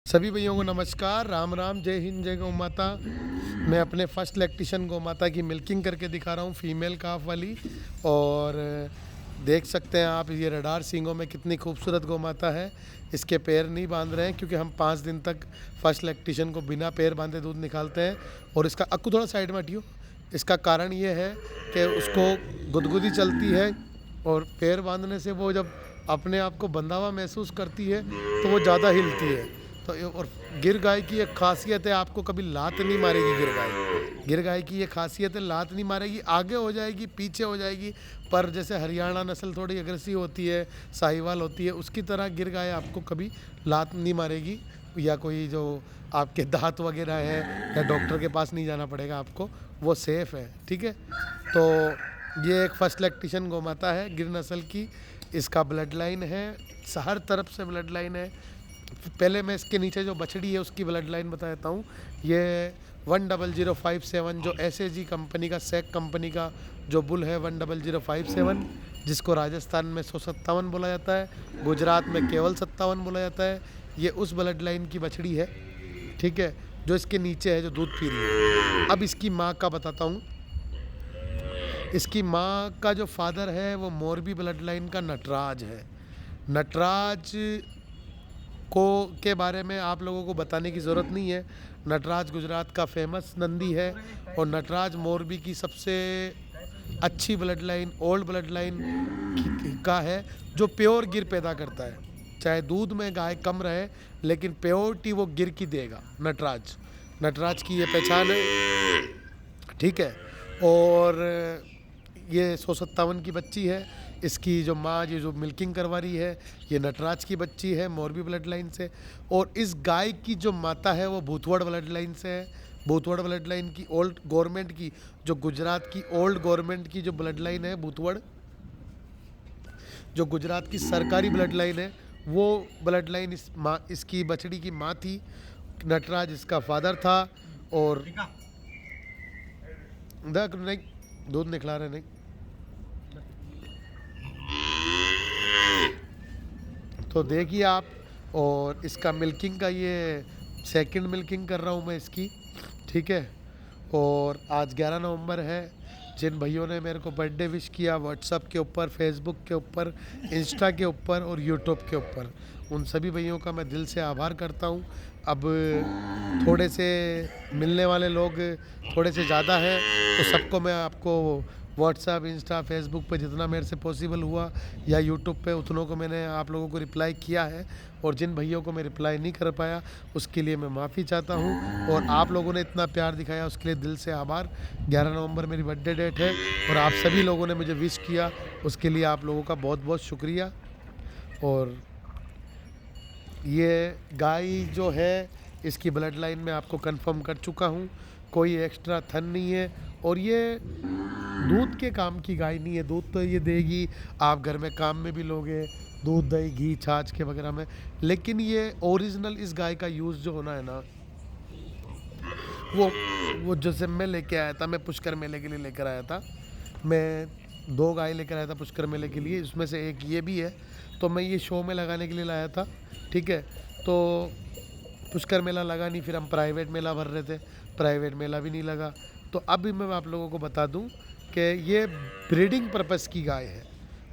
सभी भैयों को नमस्कार, राम राम, जय हिंद, जय गौ माता। मैं अपने फर्स्ट लैक्टेशन गौ माता की मिल्किंग करके दिखा रहा हूँ, फीमेल काफ वाली। और देख सकते हैं आप, ये रडार सींगों में कितनी खूबसूरत गौ माता है। इसके पैर नहीं बांध रहे हैं क्योंकि हम 5 दिन तक फर्स्ट लैक्टेशन को बिना पैर बांधे दूध निकालते हैं। और इसका अक्कू थोड़ा साइड में हटियो। इसका कारण ये है कि उसको गुदगुदी चलती है और पैर बांधने से वो जब अपने आप को बंधा हुआ महसूस करती है तो वो ज़्यादा हिलती है। तो और गिर गाय की एक खासियत है, आपको कभी लात नहीं मारेगी गिर गाय। गिर गाय की ये खासियत है, लात नहीं मारेगी, आगे हो जाएगी, पीछे हो जाएगी। पर जैसे हरियाणा नस्ल थोड़ी अग्रेसिव होती है, साहिवाल होती है, उसकी तरह गिर गाय आपको कभी लात नहीं मारेगी। या कोई जो आपके दांत वगैरह है या डॉक्टर के पास नहीं जाना पड़ेगा आपको, वो सेफ़ है। ठीक है, तो ये एक फर्स्ट लैक्टेशन गौ माता है, गिर नस्ल की। इसका ब्लड लाइन है, हर तरफ से ब्लड लाइन है। पहले मैं इसके नीचे जो बछड़ी है उसकी ब्लड लाइन बता देता हूँ। ये 10057 जो SAG कंपनी का, सैक कंपनी का जो बुल है 10057, जिसको राजस्थान में 157 बोला जाता है, गुजरात में केवल 57 बोला जाता है। ये उस ब्लड लाइन की बछड़ी है, ठीक है, जो इसके नीचे है, जो दूध पी रही है। अब इसकी माँ का बताता हूँ। इसकी माँ का जो फादर है वो मोरबी ब्लड लाइन का नटराज है। नटराज को के बारे में आप लोगों को बताने की ज़रूरत नहीं है। नटराज गुजरात का फेमस नंदी है और नटराज मोरबी की सबसे अच्छी blood line, old blood line का है, जो प्योर गिर पैदा करता है। चाहे दूध में गाय कम रहे, लेकिन प्योरिटी वो गिर की देगा। नटराज नटराज की ये पहचान है, ठीक है। और ये 157 की बच्ची है। इसकी जो माँ, ये जो मिल्किंग करवा रही है, ये नटराज की बच्ची है, मोरबी ब्लड लाइन से। और इस गाय की जो माता है वो भूतवड़ ब्लड लाइन से है। भूतवड़ ब्लड लाइन की, ओल्ड गवर्नमेंट की, जो गुजरात की ओल्ड गवर्नमेंट की जो ब्लड लाइन है, भूतवड़, जो गुजरात की सरकारी ब्लड लाइन है, वो ब्लड लाइन इसकी बछड़ी की माँ थी। नटराज इसका फादर था। और नहीं, दूध निकला रहे नहीं, तो देखिए आप। और इसका मिल्किंग का, ये सेकंड मिल्किंग कर रहा हूँ मैं इसकी, ठीक है। और आज 11 नवंबर है। जिन भैयों ने मेरे को बर्थडे विश किया व्हाट्सअप के ऊपर, फेसबुक के ऊपर, इंस्टा के ऊपर और यूट्यूब के ऊपर, उन सभी भैयों का मैं दिल से आभार करता हूँ। अब थोड़े से मिलने वाले लोग थोड़े से ज़्यादा हैं, तो सबको मैं आपको व्हाट्सअप, इंस्टा, फेसबुक पे जितना मेरे से पॉसिबल हुआ, या यूट्यूब पे उतनों को मैंने आप लोगों को रिप्लाई किया है। और जिन भैयों को मैं रिप्लाई नहीं कर पाया, उसके लिए मैं माफ़ी चाहता हूँ। और आप लोगों ने इतना प्यार दिखाया, उसके लिए दिल से आभार। 11 नवंबर मेरी बर्थडे डेट है और आप सभी लोगों ने मुझे विश किया, उसके लिए आप लोगों का बहुत बहुत शुक्रिया। और ये गाय जो है, इसकी ब्लड लाइन में आपको कंफर्म कर चुका हूँ, कोई एक्स्ट्रा थन नहीं है। और ये दूध के काम की गाय नहीं है। दूध तो ये देगी, आप घर में काम में भी लोगे, दूध, दही, घी, छाछ के वगैरह में। लेकिन ये ओरिजिनल इस गाय का यूज़ जो होना है ना, वो जैसे मैं लेके आया था, मैं पुष्कर मेले के लिए लेकर आया था। मैं 2 गाय लेकर आया था पुष्कर मेले के लिए, इसमें से एक ये भी है। तो मैं ये शो में लगाने के लिए लाया था, ठीक है। तो पुष्कर मेला लगा नहीं, फिर हम प्राइवेट मेला भर रहे थे, प्राइवेट मेला भी नहीं लगा। तो अभी मैं आप लोगों को बता दूं कि ये ब्रीडिंग पर्पस की गाय है।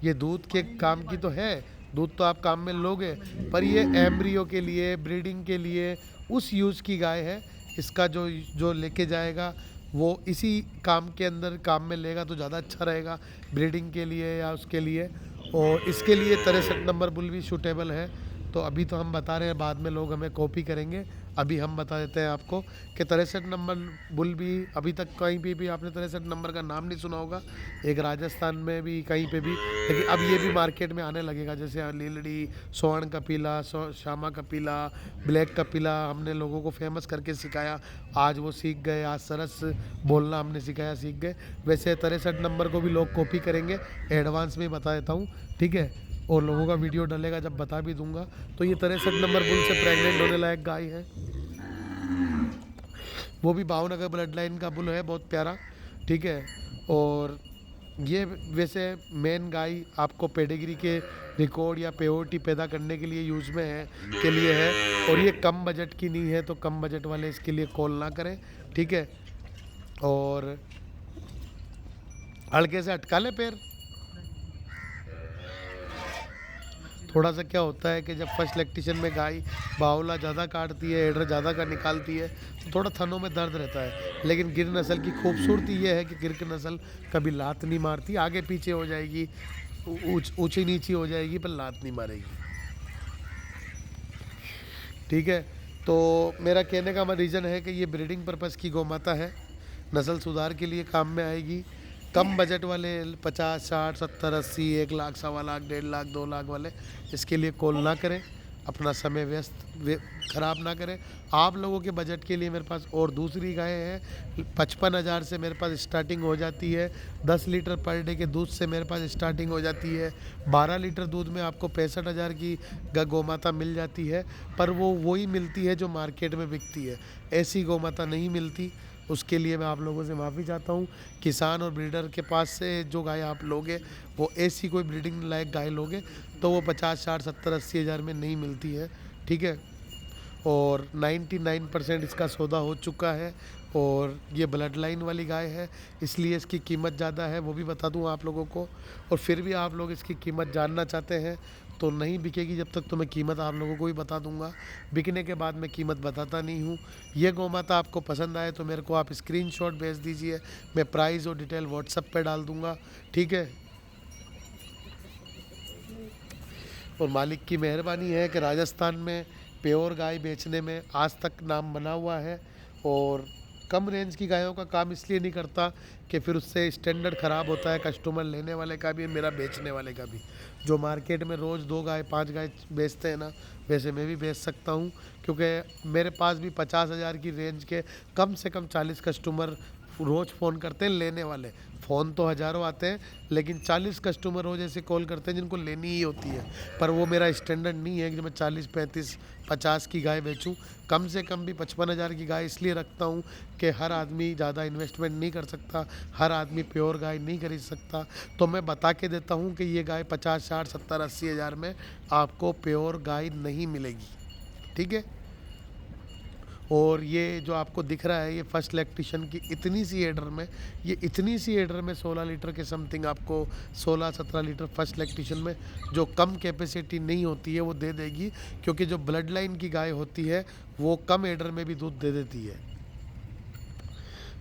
ये दूध के काम की तो है, दूध तो आप काम में लोगे, पर ये एम्ब्रियो के लिए, ब्रीडिंग के लिए, उस यूज़ की गाय है। इसका जो जो लेके जाएगा वो इसी काम के अंदर काम में लेगा तो ज़्यादा अच्छा रहेगा, ब्रीडिंग के लिए या उसके लिए। और इसके लिए 63 नंबर बुल भी सूटेबल है। तो अभी तो हम बता रहे हैं, बाद में लोग हमें कॉपी करेंगे। अभी हम बता देते हैं आपको कि 63 नंबर बुल भी, अभी तक कहीं पे भी आपने 63 नंबर का नाम नहीं सुना होगा, एक राजस्थान में भी कहीं पे भी। लेकिन अब ये भी मार्केट में आने लगेगा, जैसे लीलड़ी, स्वर्ण कपिला, श्यामा कपिला, ब्लैक कपिला हमने लोगों को फेमस करके सिखाया। आज वो सीख गए, आज सरस बोलना हमने सिखाया, सीख गए। वैसे 63 नंबर को भी लोग कॉपी करेंगे, एडवांस में बता देता हूँ, ठीक है। और लोगों का वीडियो डलेगा जब बता भी दूंगा। तो ये 63 नंबर बुल से प्रेग्नेंट होने लायक गाय है। वो भी भावनगर ब्लड लाइन का बुल है, बहुत प्यारा, ठीक है। और ये वैसे मेन गाय आपको पेडिग्री के रिकॉर्ड या प्योरिटी पैदा करने के लिए यूज़ में है के लिए है, और ये कम बजट की नहीं है, तो कम बजट वाले इसके लिए कॉल ना करें, ठीक है। और हल्के से अटका ले पैर। थोड़ा सा क्या होता है कि जब फर्स्ट लैक्टेशन में गाय बावला ज़्यादा काटती है, एडर ज़्यादा का निकालती है, तो थोड़ा थनों में दर्द रहता है। लेकिन गिर नस्ल की खूबसूरती ये है कि गिर की नस्ल कभी लात नहीं मारती, आगे पीछे हो जाएगी, ऊंची नीची हो जाएगी, पर लात नहीं मारेगी, ठीक है। तो मेरा कहने का रीज़न है कि ये ब्रीडिंग पर्पज़ की गौ माता है, नस्ल सुधार के लिए काम में आएगी। कम बजट वाले 50, 60, 70, 80, 1 लाख, 1.25 लाख, 1.5 लाख, 2 लाख वाले इसके लिए कॉल ना करें, अपना समय ख़राब ना करें। आप लोगों के बजट के लिए मेरे पास और दूसरी गायें हैं। 55,000 से मेरे पास स्टार्टिंग हो जाती है। 10 लीटर पर डे के दूध से मेरे पास स्टार्टिंग हो जाती है। 12 लीटर दूध में आपको 65,000 की गौ माता मिल जाती है, पर वो वही मिलती है जो मार्केट में बिकती है, ऐसी गौ माता नहीं मिलती। उसके लिए मैं आप लोगों से माफ़ी चाहता हूँ। किसान और ब्रीडर के पास से जो गाय आप लोगे वो ऐसी कोई ब्रीडिंग लायक गाय लोगे तो वो 50, 60, 70, 80 हज़ार में नहीं मिलती है, ठीक है। और 99% इसका सौदा हो चुका है, और ये ब्लड लाइन वाली गाय है, इसलिए इसकी कीमत ज़्यादा है, वो भी बता दूँ आप लोगों को। और फिर भी आप लोग इसकी कीमत जानना चाहते हैं तो नहीं बिकेगी जब तक, तो मैं कीमत आप लोगों को ही बता दूंगा। बिकने के बाद मैं कीमत बताता नहीं हूँ। ये गौ माता आपको पसंद आए तो मेरे को आप स्क्रीनशॉट भेज दीजिए, मैं प्राइस और डिटेल व्हाट्सएप पे डाल दूंगा, ठीक है। और मालिक की मेहरबानी है कि राजस्थान में प्योर गाय बेचने में आज तक नाम बना हुआ है। और कम रेंज की गायों का काम इसलिए नहीं करता कि फिर उससे स्टैंडर्ड ख़राब होता है, कस्टमर लेने वाले का भी, मेरा बेचने वाले का भी। जो मार्केट में रोज़ 2 गाय 5 गाय बेचते हैं ना, वैसे मैं भी बेच सकता हूँ, क्योंकि मेरे पास भी 50,000 की रेंज के कम से कम 40 कस्टमर रोज़ फ़ोन करते हैं लेने वाले। फ़ोन तो हज़ारों आते हैं, लेकिन 40 कस्टमर रोज़ ऐसे कॉल करते हैं जिनको लेनी ही होती है। पर वो मेरा स्टैंडर्ड नहीं है कि मैं 40, 35, 50 की गाय बेचूं। कम से कम भी 55,000 की गाय इसलिए रखता हूं कि हर आदमी ज़्यादा इन्वेस्टमेंट नहीं कर सकता, हर आदमी प्योर गाय नहीं खरीद सकता। तो मैं बता के देता हूं कि ये गाय 50, 60, 70, 80 हज़ार में आपको प्योर गाय नहीं मिलेगी, ठीक है। और ये जो आपको दिख रहा है ये फर्स्ट लैक्टेशन की इतनी सी एडर में, ये इतनी सी एडर में 16 लीटर के समथिंग आपको 16-17 लीटर फर्स्ट लैक्टेशन में, जो कम कैपेसिटी नहीं होती है वो दे देगी, क्योंकि जो ब्लड लाइन की गाय होती है वो कम एडर में भी दूध दे देती है।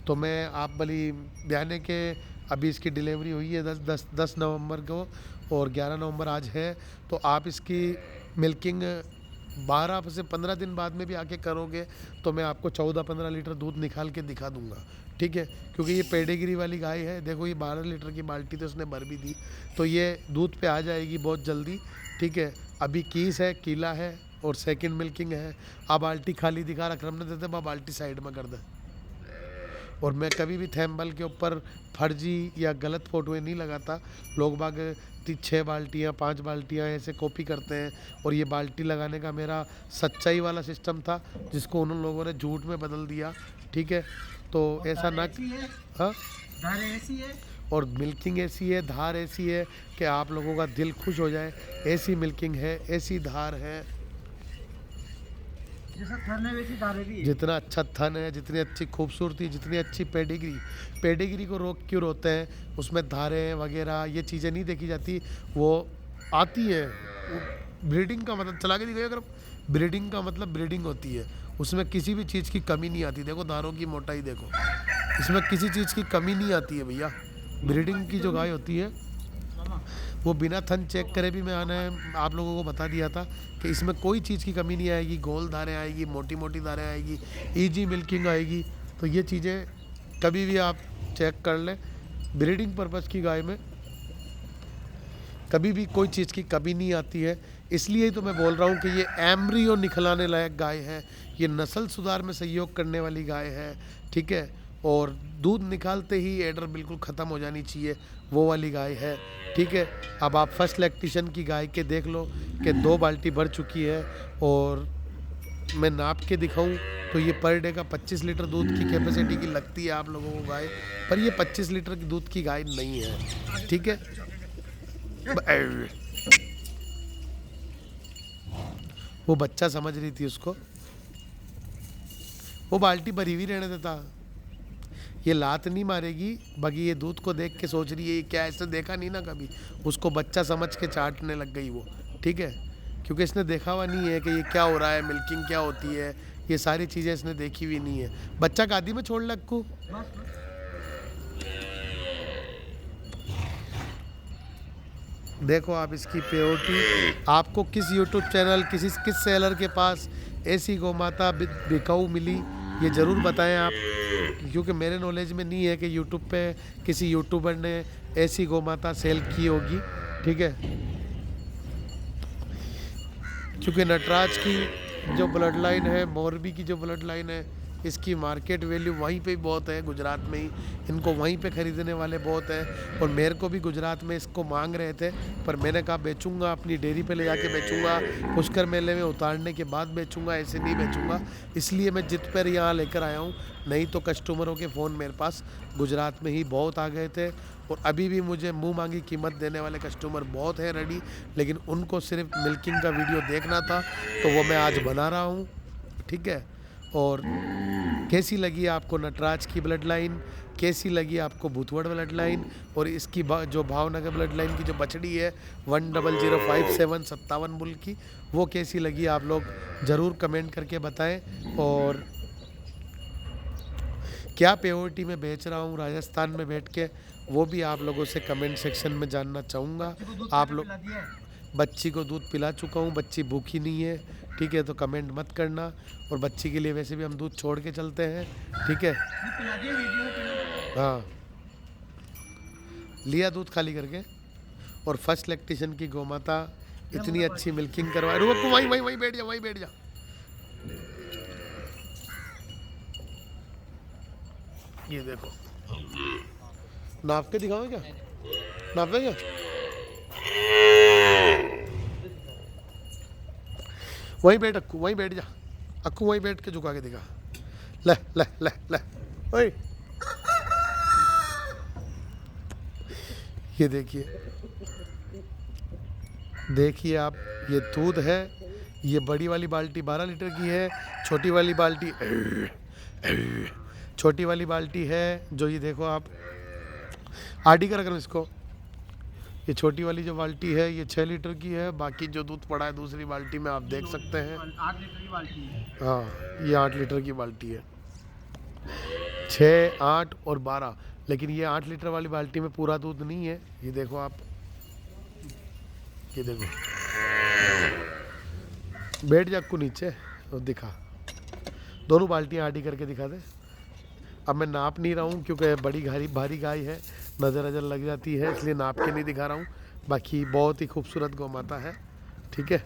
तो मैं आप भली बयाने के अभी इसकी डिलीवरी हुई है 10 नवंबर को, और 11 नवंबर आज है। तो आप इसकी मिल्किंग 12 से 15 दिन बाद में भी आके करोगे तो मैं आपको 14-15 लीटर दूध निकाल के दिखा दूंगा, ठीक है। क्योंकि ये पेडिग्री वाली गाय है, देखो ये 12 लीटर की बाल्टी तो उसने भर भी दी, तो ये दूध पे आ जाएगी बहुत जल्दी, ठीक है। अभी कीस है, कीला है और सेकंड मिल्किंग है। अब बाल्टी खाली दिखा रख रहा देते, बाल्टी साइड में कर दे। और मैं कभी भी थैम्बल के ऊपर फर्जी या गलत फ़ोटोएं नहीं लगाता। लोग बाग 6 बाल्टियाँ 5 बाल्टियाँ ऐसे कॉपी करते हैं, और ये बाल्टी लगाने का मेरा सच्चाई वाला सिस्टम था जिसको उन लोगों ने झूठ में बदल दिया, ठीक है। तो ऐसा ना, हाँ, धार ऐसी है और मिल्किंग ऐसी है, धार ऐसी है कि आप लोगों का दिल खुश हो जाए। ऐसी मिल्किंग है, ऐसी धार है, जैसा थन है वैसी धारे भी है। जितना अच्छा थन है, जितनी अच्छी खूबसूरती, जितनी अच्छी पेडिग्री। पेडिग्री को रोक क्यों रोते हैं, उसमें धारें वगैरह ये चीज़ें नहीं देखी जाती, वो आती है। ब्रीडिंग का मतलब चला के दिखाइए अगर, ब्रीडिंग का मतलब ब्रीडिंग होती है, उसमें किसी भी चीज़ की कमी नहीं आती। देखो धारों की मोटाई देखो, इसमें किसी चीज़ की कमी नहीं आती है भैया। ब्रीडिंग की जो गाय होती है वो बिना थन चेक करे भी मैंने आप लोगों को बता दिया था कि इसमें कोई चीज़ की कमी नहीं आएगी। गोल धारें आएगी, मोटी मोटी धारें आएगी, इजी मिल्किंग आएगी। तो ये चीज़ें कभी भी आप चेक कर लें। ब्रीडिंग पर्पज़ की गाय में कभी भी कोई चीज़ की कमी नहीं आती है। इसलिए ही तो मैं बोल रहा हूँ कि ये एम्ब्रियो निखलाने लायक गाय है, ये नस्ल सुधार में सहयोग करने वाली गाय है, ठीक है। और दूध निकालते ही एडर बिल्कुल ख़त्म हो जानी चाहिए, वो वाली गाय है, ठीक है। अब आप फर्स्ट लैक्टेशन की गाय के देख लो कि 2 बाल्टी भर चुकी है, और मैं नाप के दिखाऊं तो ये पर डे का 25 लीटर दूध की कैपेसिटी की लगती है आप लोगों को गाय, पर ये 25 लीटर की दूध की गाय नहीं है, ठीक है। वो बच्चा समझ रही थी उसको, वो बाल्टी भरी हुई रहने देता, ये लात नहीं मारेगी। बाकी ये दूध को देख के सोच रही है ये क्या, ऐसे देखा नहीं ना कभी, उसको बच्चा समझ के चाटने लग गई वो, ठीक है, क्योंकि इसने देखा हुआ नहीं है कि ये क्या हो रहा है, मिल्किंग क्या होती है, ये सारी चीज़ें इसने देखी हुई नहीं है। बच्चा गादी में छोड़ लक्कू। देखो आप इसकी प्योरिटी, आपको किस यूट्यूब चैनल किस सेलर के पास ऐसी गौमाता बिकाऊ मिली, ये ज़रूर बताएं आप, क्योंकि मेरे नॉलेज में नहीं है कि यूट्यूब पे किसी यूट्यूबर ने ऐसी गौमाता सेल की होगी, ठीक है। क्योंकि नटराज की जो ब्लड लाइन है, मोरबी की जो ब्लड लाइन है, इसकी मार्केट वैल्यू वहीं पे ही बहुत है, गुजरात में ही, इनको वहीं पे ख़रीदने वाले बहुत हैं। और मेरे को भी गुजरात में इसको मांग रहे थे, पर मैंने कहा बेचूंगा, अपनी डेयरी पे ले जाके बेचूंगा, पुष्कर मेले में उतारने के बाद बेचूंगा, ऐसे नहीं बेचूंगा। इसलिए मैं जिद पर यहाँ लेकर आया हूँ, नहीं तो कस्टमरों के फ़ोन मेरे पास गुजरात में ही बहुत आ गए थे, और अभी भी मुझे मुँह मांगी कीमत देने वाले कस्टमर बहुत हैं रेडी, लेकिन उनको सिर्फ मिल्किंग का वीडियो देखना था, तो वो मैं आज बना रहा हूँ, ठीक है। और कैसी लगी आपको नटराज की ब्लड लाइन, कैसी लगी आपको भूतवड़ ब्लड लाइन, और इसकी जो भावनगर ब्लड लाइन की जो बछड़ी है 10057 57 बुल की, वो कैसी लगी आप लोग ज़रूर कमेंट करके बताएं। और क्या प्योरिटी में बेच रहा हूँ राजस्थान में बैठ के, वो भी आप लोगों से कमेंट सेक्शन में जानना चाहूँगा। आप लोग, बच्ची को दूध पिला चुका हूँ, बच्ची भूखी नहीं है, ठीक है, तो कमेंट मत करना। और बच्ची के लिए वैसे भी हम दूध छोड़ के चलते हैं, ठीक है। हाँ, लिया दूध खाली करके, और फर्स्ट लैक्टेशन की गौमाता इतनी अच्छी मिल्किंग करवा, रुको वहीं वहीं वहीं बैठ जा, वहीं बैठ जा। ये देखो, नाप के दिखाओ क्या, नापे क्या, वहीं बैठ अक्कू, वहीं बैठ जा अक्कू, वहीं बैठ के झुका के दिखा, ले ले ले ले, ओए ये देखिए, देखिए आप, ये दूध है, ये बड़ी वाली बाल्टी 12 लीटर की है, छोटी वाली बाल्टी है जो, ये देखो आप, आडी कर अगर इसको, ये छोटी वाली जो बाल्टी है ये 6 लीटर की है, बाकी जो दूध पड़ा है दूसरी बाल्टी में आप देख सकते हैं, 8 लीटर की बाल्टी है। हाँ, ये 8 लीटर की बाल्टी है, 6, 8 और 12, लेकिन ये 8 लीटर वाली बाल्टी में पूरा दूध नहीं है। ये देखो आप, ये देखो, बैठ जा को नीचे और दिखा, दोनों बाल्टियाँ आडी करके दिखा दे। अब मैं नाप नहीं रहा हूँ क्योंकि बड़ी भारी गाय है, नज़र लग जाती है, इसलिए नाप के नहीं दिखा रहा हूँ। बाकी बहुत ही खूबसूरत गौ माता है, ठीक है।